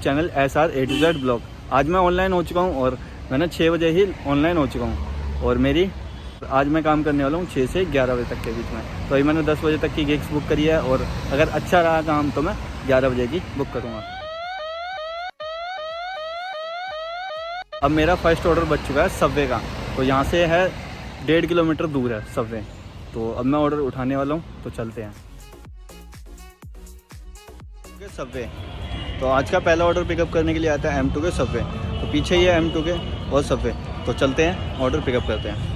Channel SR A to Z blog. आज मैं online हो चुका हूँ और मैंने 6 बजे ही ऑनलाइन हो चुका हूँ और आज मैं काम करने वाला हूँ 6 से 11 बजे तक के बीच में। तो अभी मैंने 10 बजे तक की गिग्स बुक करी है और अगर अच्छा रहा काम तो मैं 11 बजे की बुक करूँगा। अब मेरा फर्स्ट ऑर्डर बच चुका है सबवे का। तो यहाँ से है 1.5 किलोमीटर दूर है सबवे। तो अब मैं ऑर्डर उठाने वाला हूँ, तो चलते हैं सबवे। तो आज का पहला ऑर्डर पिकअप करने के लिए आता है M2 के सबवे। तो पीछे ही है M2 के और सबवे। तो चलते हैं ऑर्डर पिकअप करते हैं।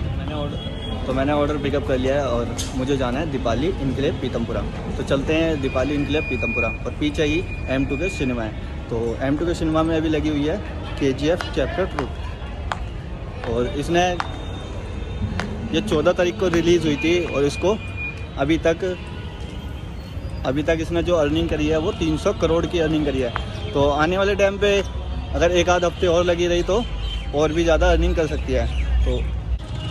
मैंने ऑर्डर पिकअप कर लिया है और मुझे जाना है दीपाली इनक्लेव पीतमपुरा। तो चलते हैं दीपाली इनक्लेव पीतमपुरा और पीछे ही M2 के सिनेमा है। तो M2 के सिनेमा में अभी लगी हुई है KGF चैप्टर 2 और इसने ये 14 तारीख को रिलीज़ हुई थी और इसको अभी तक इसने जो अर्निंग करी है वो 300 करोड़ की अर्निंग करी है। तो आने वाले टाइम पे अगर एक आध हफ्ते और लगी रही तो और भी ज़्यादा अर्निंग कर सकती है। तो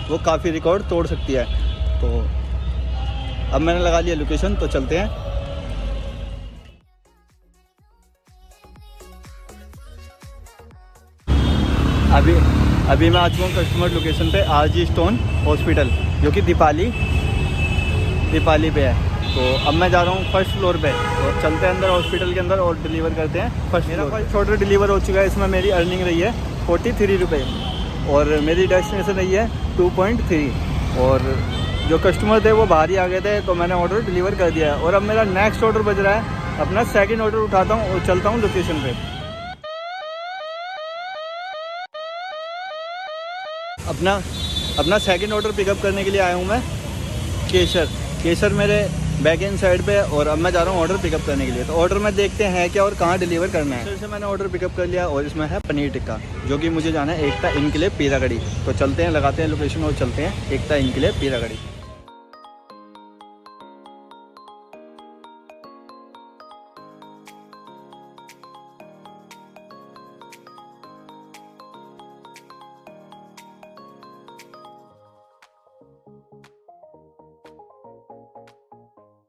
वो काफ़ी रिकॉर्ड तोड़ सकती है। तो अब मैंने लगा लिया लोकेशन, तो चलते हैं। अभी मैं आ चुका हूँ कस्टमर लोकेशन पे RG स्टोन हॉस्पिटल, जो कि दीपाली पे है। तो अब मैं जा रहा हूँ फर्स्ट फ्लोर पे और चलते हैं अंदर हॉस्पिटल के अंदर और डिलीवर करते हैं फर्स्ट। मेरा फर्स्ट ऑर्डर डिलीवर हो चुका है। इसमें मेरी अर्निंग रही है 43 रुपये और मेरी डेस्टिनेशन रही है 2.3 और जो कस्टमर थे वो बाहर ही आ गए थे। तो मैंने ऑर्डर डिलीवर कर दिया है और अब मेरा नेक्स्ट ऑर्डर बज रहा है। अपना सेकंड ऑर्डर उठाता हूँ और चलता हूँ लोकेशन पे। अपना सेकंड ऑर्डर पिकअप करने के लिए आया हूँ मैं केसर मेरे बैक एंड साइड पे और अब मैं जा रहा हूँ ऑर्डर पिकअप करने के लिए। तो ऑर्डर में देखते हैं क्या और कहाँ डिलीवर करना है। से मैंने ऑर्डर पिकअप कर लिया और इसमें है पनीर टिक्का, जो कि मुझे जाना है एकता इनक्लेव पीरागढ़ी। तो चलते हैं, लगाते हैं लोकेशन और चलते हैं एकता इनक्लेव पीरागढ़ी।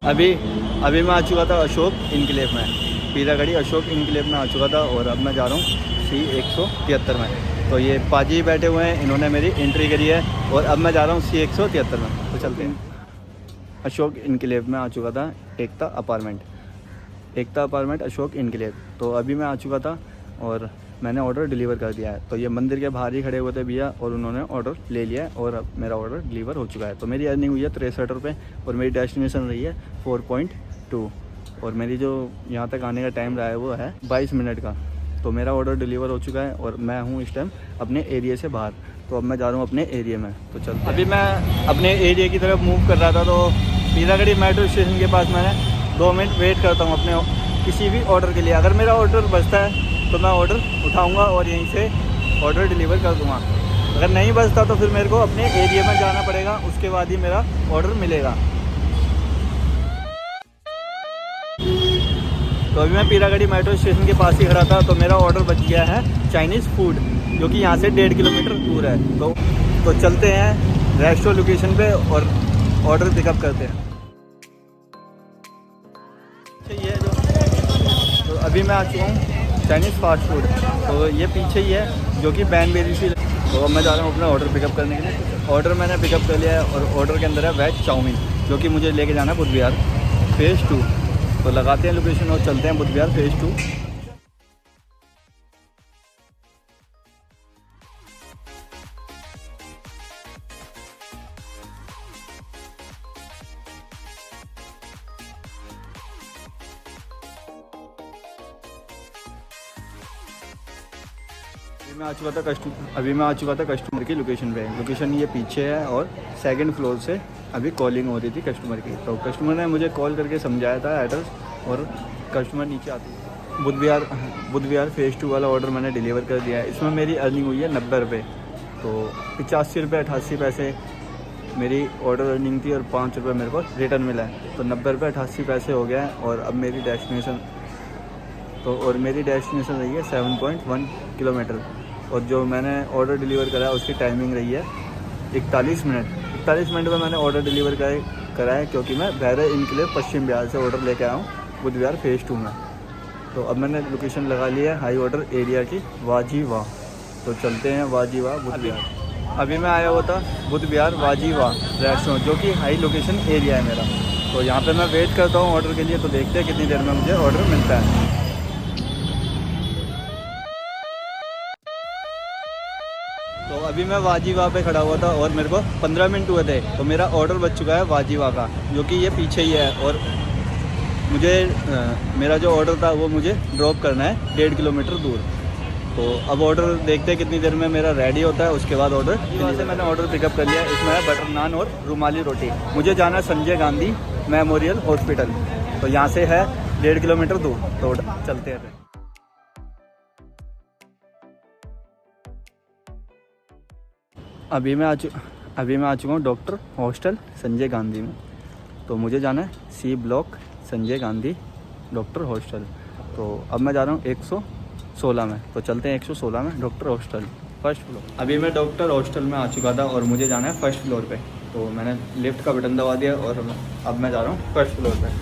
अभी मैं आ चुका था अशोक इनक्लेव में, पीरागढ़ी अशोक इनक्लेव में आ चुका था और अब मैं जा रहा हूँ C173 में। तो ये पाजी बैठे हुए हैं, इन्होंने मेरी एंट्री करी है और अब मैं जा रहा हूँ C173 में। तो चलते हैं। अशोक इनक्लेव में आ चुका था एकता अपार्टमेंट अशोक इनक्लेव। तो अभी मैं आ चुका था और मैंने ऑर्डर डिलीवर कर दिया है। तो ये मंदिर के बाहर ही खड़े हुए थे भैया और उन्होंने ऑर्डर ले लिया है और अब मेरा ऑर्डर डिलीवर हो चुका है। तो मेरी अर्निंग हुई है 63 रुपये और मेरी डेस्टिनेशन रही है 4.2 और मेरी जो यहाँ तक आने का टाइम रहा है वो है 22 मिनट का। तो मेरा ऑर्डर डिलीवर हो चुका है और मैं हूँ इस टाइम अपने एरिया से बाहर। तो अब मैं जा रहा हूँ अपने एरिया में। तो चल अभी मैं अपने एरिया की तरफ मूव कर रहा था। तो पीरागढ़ी मेट्रो स्टेशन के पास मैंने 2 मिनट वेट करता हूँ अपने किसी भी ऑर्डर के लिए। अगर मेरा ऑर्डर बचता है तो मैं ऑर्डर उठाऊंगा और यहीं से ऑर्डर डिलीवर कर दूंगा। अगर नहीं बचता तो फिर मेरे को अपने एरिया में जाना पड़ेगा, उसके बाद ही मेरा ऑर्डर मिलेगा। तो अभी मैं पीरागढ़ी मेट्रो स्टेशन के पास ही खड़ा था। तो मेरा ऑर्डर बच गया है चाइनीज़ फूड, जो कि यहाँ से 1.5 किलोमीटर दूर है। तो चलते हैं रेस्टोरेंट लोकेशन पे और ऑर्डर पिकअप करते हैं। ये तो अभी मैं आ चुका हूँ चाइनीज़ फास्ट फूड। तो ये पीछे ही है, जो कि बैनबेरी से। तो अब मैं जा रहा हूँ अपना ऑर्डर पिकअप करने के लिए। ऑर्डर मैंने पिकअप कर लिया है और ऑर्डर के अंदर है वेज चाउमीन, जो कि मुझे लेके जाना है बुद्ध विहार फेज़ 2। तो लगाते हैं लोकेशन और चलते हैं बुद्ध विहार फेज़ 2। अभी मैं आ चुका था कस्टमर की लोकेशन पे। लोकेशन ये पीछे है और सेकंड फ्लोर से अभी कॉलिंग हो रही थी कस्टमर की। तो कस्टमर ने मुझे कॉल करके समझाया था एड्रेस और कस्टमर नीचे आती। बुद्ध विहार फेज़ 2 वाला ऑर्डर मैंने डिलीवर कर दिया है। इसमें मेरी अर्निंग हुई है 90 रुपये। तो 85 रुपये 88 पैसे मेरी ऑर्डर अर्निंग थी और 5 रुपये मेरे को रिटर्न मिला है। तो 90 रुपये 88 पैसे हो गया है और अब मेरी डेस्टिनेशन रही है 7.1 किलोमीटर और जो मैंने ऑर्डर डिलीवर करा है उसकी टाइमिंग रही है 41 मिनट में मैंने ऑर्डर डिलीवर करा है, क्योंकि मैं बहरे इनक्लेव पश्चिम बिहार से ऑर्डर लेके आया हूँ बुद्ध विहार फेज़ 2 में। तो अब मैंने लोकेशन लगा ली है हाई ऑर्डर एरिया की वाजी वाह। तो चलते हैं वाजी वाह बुद्ध विहार। अभी मैं आया हुआ था बुद्ध विहार वाजी वाह रेस्टोरेंट, जो कि हाई लोकेशन एरिया है मेरा। तो यहाँ पे मैं वेट करता हूँ ऑर्डर के लिए, तो देखते हैं कितनी देर में मुझे ऑर्डर मिलता है। तो अभी मैं वाजीवा पे खड़ा हुआ था और मेरे को 15 मिनट हुए थे, तो मेरा ऑर्डर बच चुका है वाजीवा का, जो कि ये पीछे ही है। और मुझे मेरा जो ऑर्डर था वो मुझे ड्रॉप करना है 1.5 किलोमीटर दूर। तो अब ऑर्डर देखते हैं कितनी देर में मेरा रेडी होता है, उसके बाद ऑर्डर। वहाँ से मैंने ऑर्डर पिकअप कर लिया। इसमें है बटर नान और रुमाली रोटी। मुझे जाना है संजय गांधी मेमोरियल हॉस्पिटल, तो यहाँ से है 1.5 किलोमीटर दूर। तो चलते हैं। अभी मैं आ चुका हूँ डॉक्टर हॉस्टल संजय गांधी में। तो मुझे जाना है C block Sanjay Gandhi doctor hostel. तो अब मैं जा रहा हूँ 116 में। तो चलते हैं 116 में डॉक्टर हॉस्टल फर्स्ट फ्लोर। अभी मैं डॉक्टर हॉस्टल में आ चुका था और मुझे जाना है फर्स्ट फ्लोर पे। तो मैंने लिफ्ट का बटन दबा दिया और अब मैं जा रहा हूँ फर्स्ट फ्लोर पे।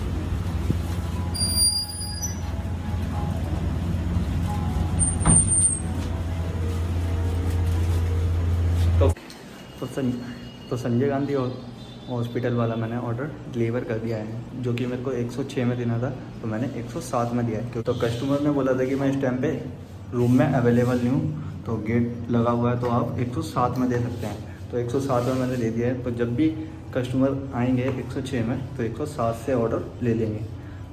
तो संजय गांधी हॉस्पिटल वाला मैंने ऑर्डर डिलीवर कर दिया है, जो कि मेरे को 106 में देना था, तो मैंने 107 में दिया है। क्यों? तो कस्टमर ने बोला था कि मैं इस टाइम पे रूम में अवेलेबल नहीं हूँ, तो गेट लगा हुआ है, तो आप 107 में दे सकते हैं। तो 107 में मैंने दे दिया है। तो जब भी कस्टमर आएंगे 106 में, तो 107 से ऑर्डर ले लेंगे।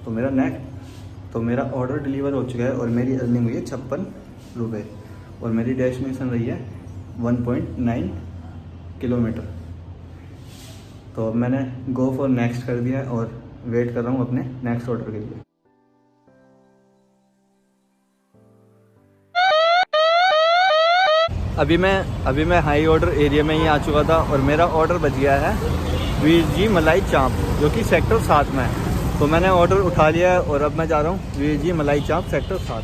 तो मेरा ऑर्डर डिलीवर हो चुका है और मेरी अर्निंग हुई है 56 रुपये, और मेरी डेस्टिनेशन रही है 1.9 किलोमीटर। तो अब मैंने गो फॉर नेक्स्ट कर दिया है और वेट कर रहा हूँ अपने नेक्स्ट ऑर्डर के लिए। अभी मैं हाई ऑर्डर एरिया में ही आ चुका था और मेरा ऑर्डर बच गया है वीर जी मलाई चाप, जो कि सेक्टर 7 में है। तो मैंने ऑर्डर उठा लिया है और अब मैं जा रहा हूँ वीर जी मलाई चाप सेक्टर 7।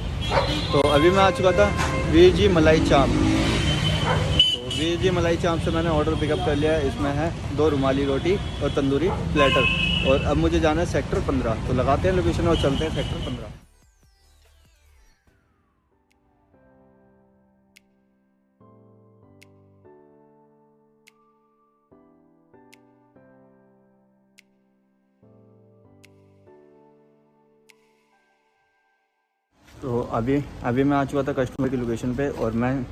तो अभी मैं आ चुका था वीर जी मलाई चाप। वीर जी मलाई चाप से मैंने ऑर्डर पिकअप कर लिया है। इसमें है 2 रुमाली रोटी और तंदूरी प्लेटर। और अब मुझे जाना है सेक्टर 15। तो लगाते हैं लोकेशन और चलते हैं सेक्टर 15। तो अभी मैं आ चुका था कस्टमर की लोकेशन पे, और मैं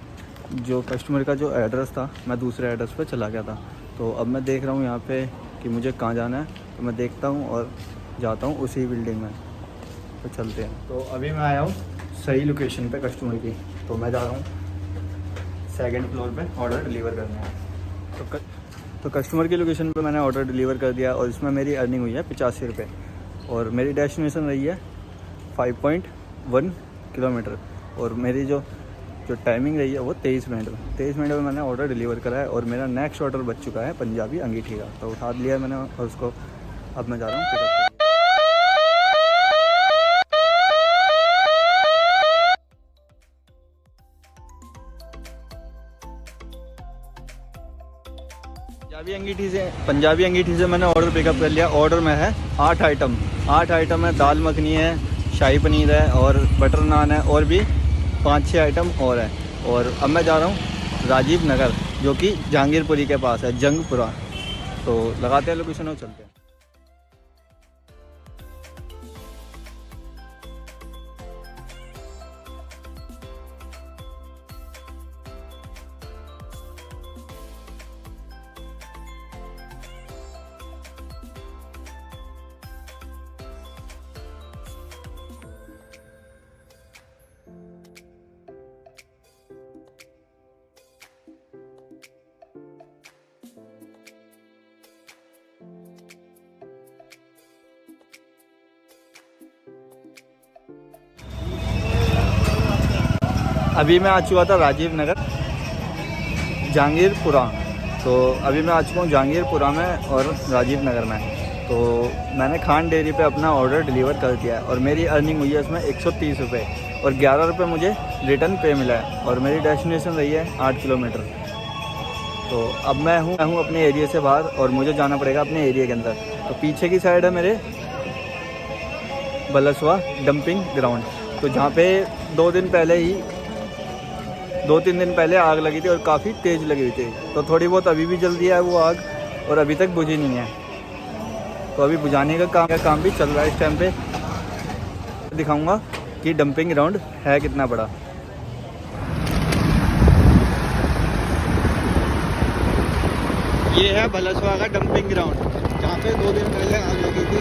जो कस्टमर का जो एड्रेस था मैं दूसरे एड्रेस पे चला गया था। तो अब मैं देख रहा हूँ यहाँ पे कि मुझे कहाँ जाना है, तो मैं देखता हूँ और जाता हूँ उसी बिल्डिंग में। तो चलते हैं। तो अभी मैं आया हूँ सही लोकेशन पे कस्टमर की। तो मैं जा रहा हूँ 2nd फ्लोर पे ऑर्डर डिलीवर करने है। तो कस्टमर की लोकेशन पे मैंने ऑर्डर डिलीवर कर दिया और इसमें मेरी अर्निंग हुई है 85 रुपये, और मेरी डेस्टिनेशन रही है 5.1 किलोमीटर, और मेरी जो टाइमिंग रही है वो 23 मिनट में मैंने ऑर्डर डिलीवर करा है। और मेरा नेक्स्ट ऑर्डर बच चुका है पंजाबी अंगीठी का। तो उठा लिया है मैंने और उसको अब मैं जा रहा हूँ पिकअप करने। पंजाबी अंगीठी से मैंने ऑर्डर पिकअप कर लिया। ऑर्डर में है 8 आइटम है। दाल मखनी है, शाही पनीर है और बटर नान है, और भी 5-6 आइटम और है। और अब मैं जा रहा हूँ राजीव नगर, जो कि जहांगीरपुरी के पास है, जंगपुरा। तो लगाते हैं लोकेशन और चलते हैं। अभी मैं आ चुका था राजीव नगर जहांगीरपुरा। तो अभी मैं आ चुका हूँ जहांगीरपुरा में और राजीव नगर में। तो मैंने खान डेयरी पे अपना ऑर्डर डिलीवर कर दिया है और मेरी अर्निंग हुई है इसमें 130 रुपये, और 11 रुपये मुझे रिटर्न पे मिला है। और मेरी डेस्टिनेशन रही है 8 किलोमीटर। तो अब मैं हूँ अपने एरिया से बाहर और मुझे जाना पड़ेगा अपने एरिया के अंदर। तो पीछे की साइड है मेरे बलसवा डंपिंग ग्राउंड, तो जहाँ पे 2 तीन दिन पहले आग लगी थी और काफ़ी तेज़ लगी हुई थी। तो थोड़ी बहुत अभी भी जल रही है वो आग और अभी तक बुझी नहीं है। तो अभी बुझाने का काम भी चल रहा है इस टाइम पे। दिखाऊंगा कि डंपिंग ग्राउंड है कितना बड़ा। ये है भलसवा का डंपिंग ग्राउंड, जहाँ पे 2 दिन पहले आग लगी थी।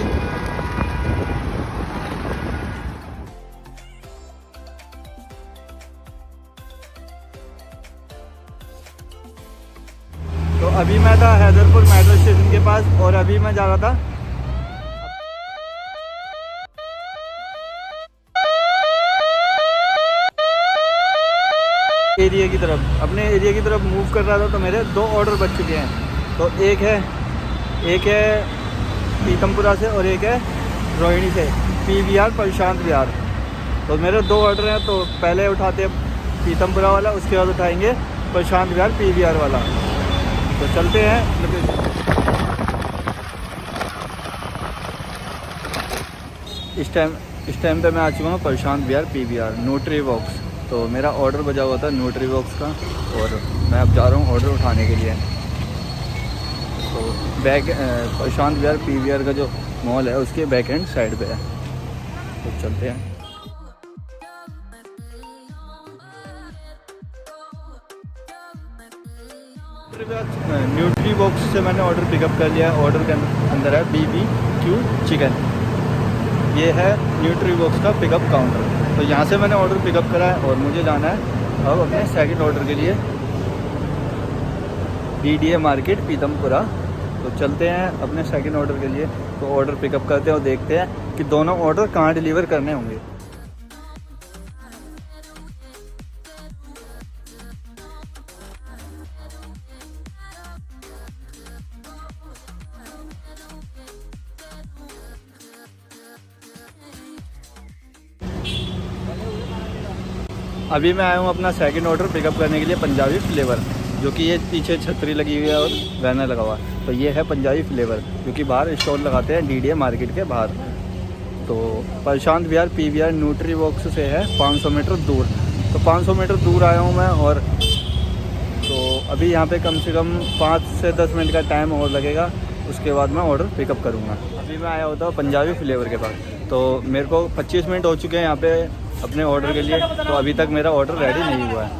तो अभी मैं था हैदरपुर मेट्रो स्टेशन के पास और अभी मैं जा रहा था एरिया की तरफ, अपने एरिया की तरफ मूव कर रहा था। तो मेरे 2 ऑर्डर बच चुके हैं। तो एक है पीतमपुरा से और एक है रोहिणी से, PVR प्रशांत विहार। तो मेरे 2 ऑर्डर हैं। तो पहले उठाते हैं पीतमपुरा वाला, उसके बाद उठाएंगे प्रशांत विहार PVR वाला। तो चलते हैं। इस टाइम पे मैं आ चुका हूँ प्रशांत विहार PVR न्यूट्री बॉक्स। तो मेरा ऑर्डर बजा हुआ था न्यूट्री बॉक्स का और मैं अब जा रहा हूँ ऑर्डर उठाने के लिए। तो प्रशांत विहार PVR का जो मॉल है उसके बैक एंड साइड पे है। तो चलते हैं। न्यूट्री बॉक्स से मैंने ऑर्डर पिकअप कर लिया है। ऑर्डर के अंदर है BBQ चिकन। ये है न्यूट्री बॉक्स का पिकअप काउंटर। तो यहाँ से मैंने ऑर्डर पिकअप करा है और मुझे जाना है अब अपने सेकंड ऑर्डर के लिए DDA मार्केट पीतमपुरा। तो चलते हैं अपने सेकंड ऑर्डर के लिए। तो ऑर्डर पिकअप करते हैं और देखते हैं कि दोनों ऑर्डर कहाँ डिलीवर करने होंगे। अभी मैं आया हूँ अपना सेकंड ऑर्डर पिकअप करने के लिए, पंजाबी फ्लेवर, जो कि ये पीछे छतरी लगी हुई है और बैनर लगा हुआ है। तो ये है पंजाबी फ्लेवर, जो कि बाहर स्टॉल लगाते हैं DDA मार्केट के बाहर। तो प्रशांत विहार PVR न्यूट्री बॉक्स से है 500 मीटर दूर। तो 500 मीटर दूर आया हूँ मैं। और तो अभी यहाँ पे कम से कम 5 से 10 मिनट का टाइम और लगेगा, उसके बाद मैं ऑर्डर पिकअप करूँगा। अभी मैं आया होता हूँ पंजाबी फ्लेवर के पास। तो मेरे को 25 मिनट हो चुके हैं यहाँ पे अपने ऑर्डर के लिए। तो अभी तक मेरा ऑर्डर रेडी नहीं हुआ है।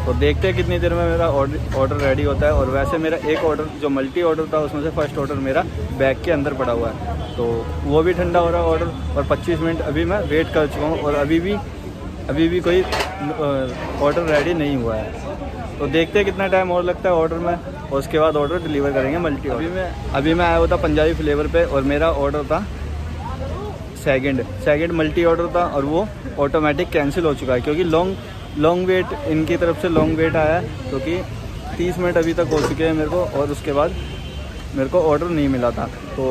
तो देखते हैं कितनी देर में मेरा ऑर्डर रेडी होता है। और वैसे मेरा एक ऑर्डर जो मल्टी ऑर्डर था उसमें से फर्स्ट ऑर्डर मेरा बैग के अंदर पड़ा हुआ है। तो वो भी ठंडा हो रहा है ऑर्डर। और 25 मिनट अभी मैं वेट कर चुका हूँ और अभी भी कोई ऑर्डर रेडी नहीं हुआ है। तो देखते हैं कितना टाइम और लगता है ऑर्डर में और उसके बाद ऑर्डर डिलीवर करेंगे मल्टी ऑर्डर। अभी मैं आया हुआ था पंजाबी फ्लेवर पे और मेरा ऑर्डर था सेकंड मल्टी ऑर्डर था और वो ऑटोमेटिक कैंसिल हो चुका है, क्योंकि लॉन्ग वेट इनकी तरफ से लॉन्ग वेट आया है। क्योंकि 30 मिनट अभी तक हो चुके हैं मेरे को और उसके बाद मेरे को ऑर्डर नहीं मिला था। तो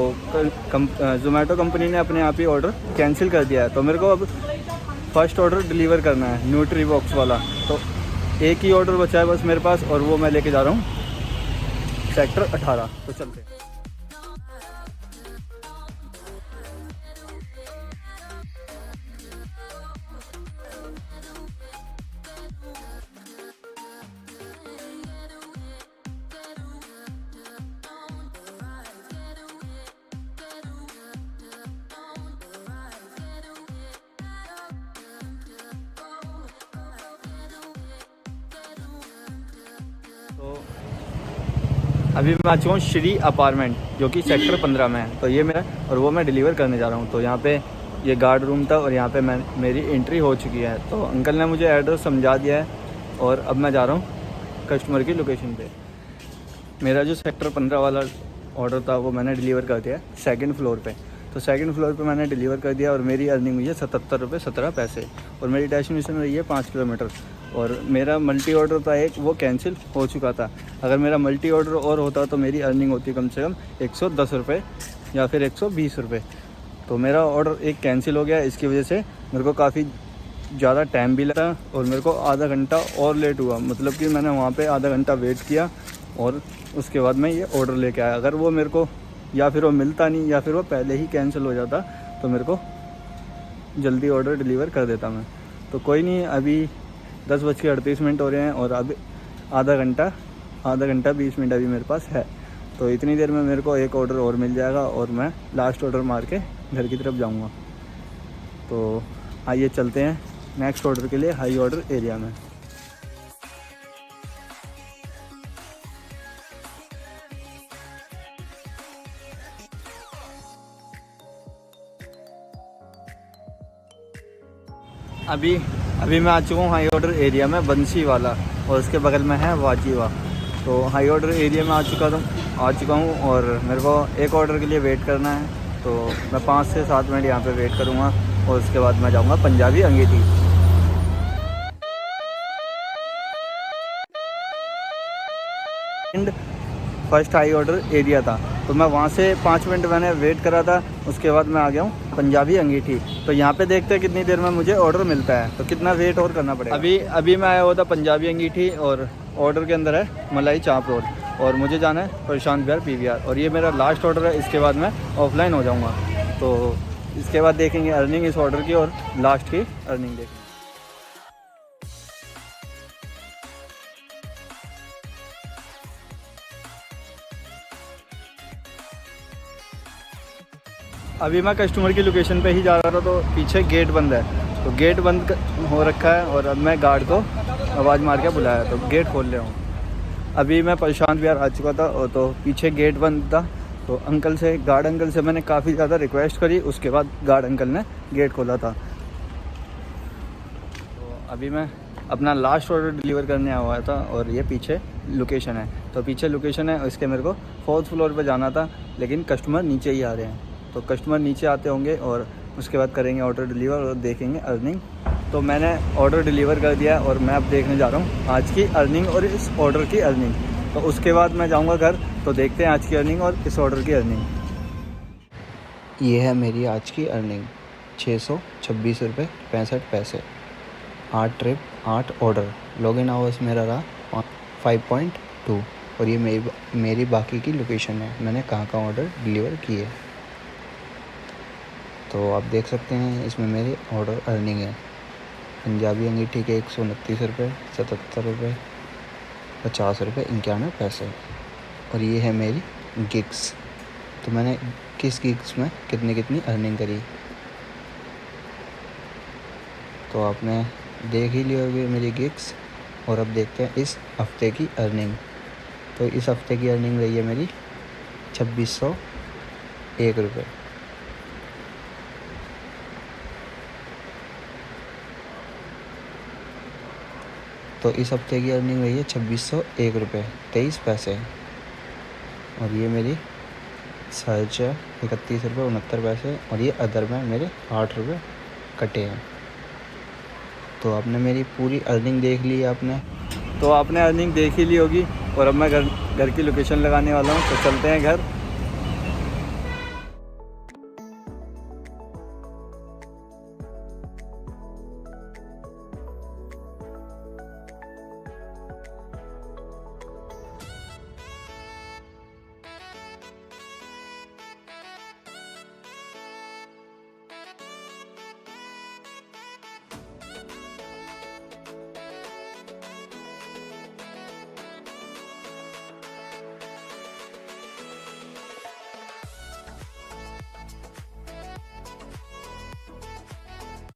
जोमेटो कंपनी ने अपने आप ही ऑर्डर कैंसिल कर दिया है। तो मेरे को अब फर्स्ट ऑर्डर डिलीवर करना है न्यूट्री बॉक्स वाला। तो एक ही ऑर्डर बचा है बस मेरे पास और वो मैं लेके जा रहा हूँ सेक्टर 18। तो चलते हैं। तो अभी मैं आ चुका हूँ श्री अपार्टमेंट, जो कि सेक्टर 15 में है। तो ये मेरा और वो मैं डिलीवर करने जा रहा हूँ। तो यहाँ पे ये गार्ड रूम था और यहाँ पे मेरी एंट्री हो चुकी है। तो अंकल ने मुझे एड्रेस समझा दिया है और अब मैं जा रहा हूँ कस्टमर की लोकेशन पे। मेरा जो सेक्टर 15 वाला ऑर्डर था वो मैंने डिलीवर कर दिया सेकंड फ्लोर पे। तो सेकंड फ्लोर पे मैंने डिलीवर कर दिया और मेरी अर्निंग हुई है 77 रुपये 17 पैसे। और मेरी डेस्टिनेशन रही है 5 किलोमीटर। और मेरा मल्टी ऑर्डर था एक, वो कैंसिल हो चुका था। अगर मेरा मल्टी ऑर्डर और होता तो मेरी अर्निंग होती कम से कम 110 रुपये या फिर 120 रुपये। तो मेरा ऑर्डर एक कैंसिल हो गया, इसकी वजह से मेरे को काफ़ी ज़्यादा टाइम भी लगा और मेरे को आधा घंटा और लेट हुआ। मतलब कि मैंने वहाँ पे आधा घंटा वेट किया और उसके बाद मैं ये ऑर्डर लेके आया। अगर वो मेरे को या फिर वो मिलता नहीं या फिर वो पहले ही कैंसिल हो जाता तो मेरे को जल्दी ऑर्डर डिलीवर कर देता मैं। तो कोई नहीं, अभी 10:38 हो रहे हैं और अब आधा घंटा 20 मिनट अभी मेरे पास है। तो इतनी देर में मेरे को एक ऑर्डर और मिल जाएगा और मैं लास्ट ऑर्डर मार के घर की तरफ जाऊंगा। तो आइए चलते हैं नेक्स्ट ऑर्डर के लिए हाई ऑर्डर एरिया में। अभी मैं आ चुका हूँ हाई ऑर्डर एरिया में, बंसी वाला, और उसके बगल में है वाजीवा। तो हाई ऑर्डर एरिया में आ चुका हूँ और मेरे को एक ऑर्डर के लिए वेट करना है। तो मैं 5 से 7 मिनट यहाँ पे वेट करूँगा और उसके बाद मैं जाऊँगा Punjabi Angithi. First high order area था, तो मैं वहाँ से 5 मिनट मैंने वेट करा था। उसके बाद मैं आ गया हूँ पंजाबी अंगीठी। तो यहाँ पे देखते हैं कितनी देर में मुझे ऑर्डर मिलता है, तो कितना वेट और करना पड़ेगा। अभी मैं आया हुआ था पंजाबी अंगीठी और ऑर्डर के अंदर है मलाई चाप रोल, और मुझे जाना है प्रशांत विहार PVR, और ये मेरा लास्ट ऑर्डर है। इसके बाद मैं ऑफलाइन हो जाऊँगा। तो इसके बाद देखेंगे अर्निंग इस ऑर्डर की और लास्ट की अर्निंग देखेंगे। अभी मैं कस्टमर की लोकेशन पे ही जा रहा था, तो पीछे गेट बंद है, तो गेट बंद हो रखा है और अब मैं गार्ड को आवाज़ मार के बुलाया तो गेट खोल ले हूँ। अभी मैं प्रशांत विहार आ चुका था और तो पीछे गेट बंद था। तो गार्ड अंकल से मैंने काफ़ी ज़्यादा रिक्वेस्ट करी, उसके बाद गार्ड अंकल ने गेट खोला था। तो अभी मैं अपना लास्ट ऑर्डर डिलीवर करने आया हुआ था और ये पीछे लोकेशन है। तो पीछे लोकेशन है, इसके मेरे को 4th फ्लोर पे जाना था, लेकिन कस्टमर नीचे ही आ रहे हैं। तो कस्टमर नीचे आते होंगे और उसके बाद करेंगे ऑर्डर डिलीवर और देखेंगे अर्निंग। तो मैंने ऑर्डर डिलीवर कर दिया और मैं अब देखने जा रहा हूँ आज की अर्निंग और इस ऑर्डर की अर्निंग। तो उसके बाद मैं जाऊँगा घर, तो देखते हैं आज की अर्निंग और इस ऑर्डर की अर्निंग। ये है मेरी आज की अर्निंग, 626 रुपये 65 पैसे। 8 ट्रिप 8 ऑर्डर, लॉगिन आवर्स मेरा रहा 5.2, और ये मेरी बाकी की लोकेशन है, मैंने कहाँ ऑर्डर डिलीवर किए। तो आप देख सकते हैं इसमें मेरी ऑर्डर अर्निंग है। पंजाबी अंगीठी के 129 रुपये 77 रुपये 50 रुपये 91 पैसे। और ये है मेरी गिग्स, तो मैंने किस गिग्स में कितनी अर्निंग करी, तो आपने देख ही लिया होगी मेरी गिग्स। और अब देखते हैं इस हफ्ते की अर्निंग। तो इस हफ्ते की अर्निंग रही है मेरी 2601 रुपये। तो इस हफ्ते की अर्निंग रही है 2601 रुपये 23 पैसे। और ये मेरी सर्च है 31 रुपये 69 पैसे, और ये अदर में मेरे 8 रुपये कटे हैं। तो आपने मेरी पूरी अर्निंग देख ली है आपने अर्निंग देख ही ली होगी। और अब मैं घर की लोकेशन लगाने वाला हूँ, तो चलते हैं घर।